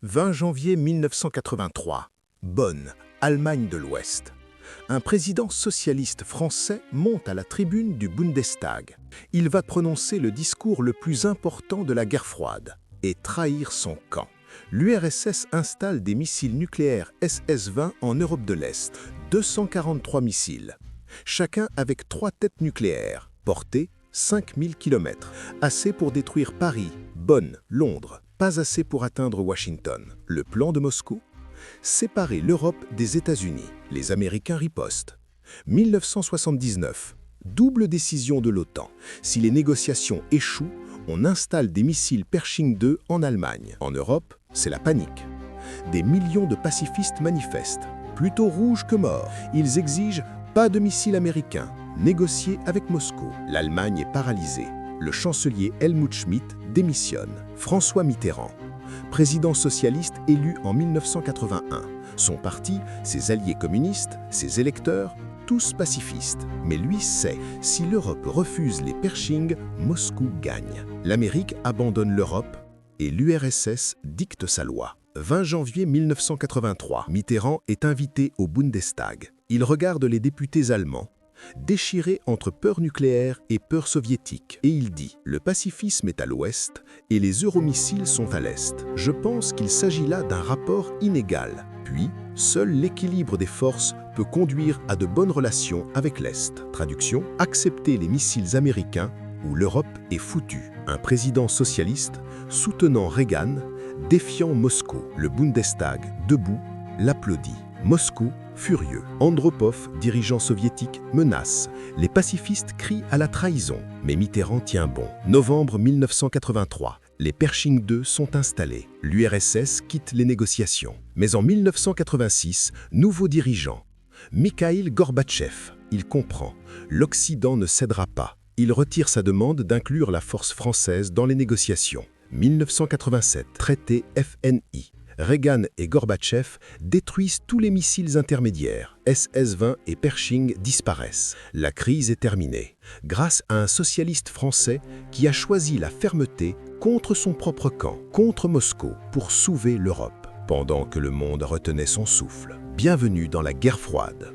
20 janvier 1983. Bonn, Allemagne de l'Ouest. Un président socialiste français monte à la tribune du Bundestag. Il va prononcer le discours le plus important de la guerre froide et trahir son camp. L'URSS installe des missiles nucléaires SS-20 en Europe de l'Est, 243 missiles, chacun avec 3 têtes nucléaires, portée 5000 km, assez pour détruire Paris, Bonn, Londres, pas assez pour atteindre Washington. Le plan de Moscou? Séparer l'Europe des États-Unis. Les Américains ripostent. 1979. Double décision de l'OTAN. Si les négociations échouent, on installe des missiles Pershing II en Allemagne. En Europe, c'est la panique. Des millions de pacifistes manifestent, plutôt rouges que morts. Ils exigent pas de missiles américains, négocier avec Moscou. L'Allemagne est paralysée. Le chancelier Helmut Schmidt démissionne. François Mitterrand, président socialiste élu en 1981. Son parti, ses alliés communistes, ses électeurs, tous pacifistes. Mais lui sait, si l'Europe refuse les Pershing, Moscou gagne. L'Amérique abandonne l'Europe et l'URSS dicte sa loi. 20 janvier 1983, Mitterrand est invité au Bundestag. Il regarde les députés allemands, déchirés entre peur nucléaire et peur soviétique. Et il dit « Le pacifisme est à l'ouest et les euromissiles sont à l'est. Je pense qu'il s'agit là d'un rapport inégal. Puis, seul l'équilibre des forces peut conduire à de bonnes relations avec l'Est. » Traduction, accepter les missiles américains ou l'Europe est foutue. Un président socialiste soutenant Reagan, défiant Moscou. Le Bundestag, debout, l'applaudit. Moscou, furieux. Andropov, dirigeant soviétique, menace. Les pacifistes crient à la trahison. Mais Mitterrand tient bon. Novembre 1983. Les Pershing II sont installés. L'URSS quitte les négociations. Mais en 1986, nouveau dirigeant. Mikhaïl Gorbatchev. Il comprend. L'Occident ne cédera pas. Il retire sa demande d'inclure la force française dans les négociations. 1987. Traité FNI. Reagan et Gorbatchev détruisent tous les missiles intermédiaires. SS-20 et Pershing disparaissent. La crise est terminée, grâce à un socialiste français qui a choisi la fermeté contre son propre camp, contre Moscou, pour sauver l'Europe, pendant que le monde retenait son souffle. Bienvenue dans la guerre froide.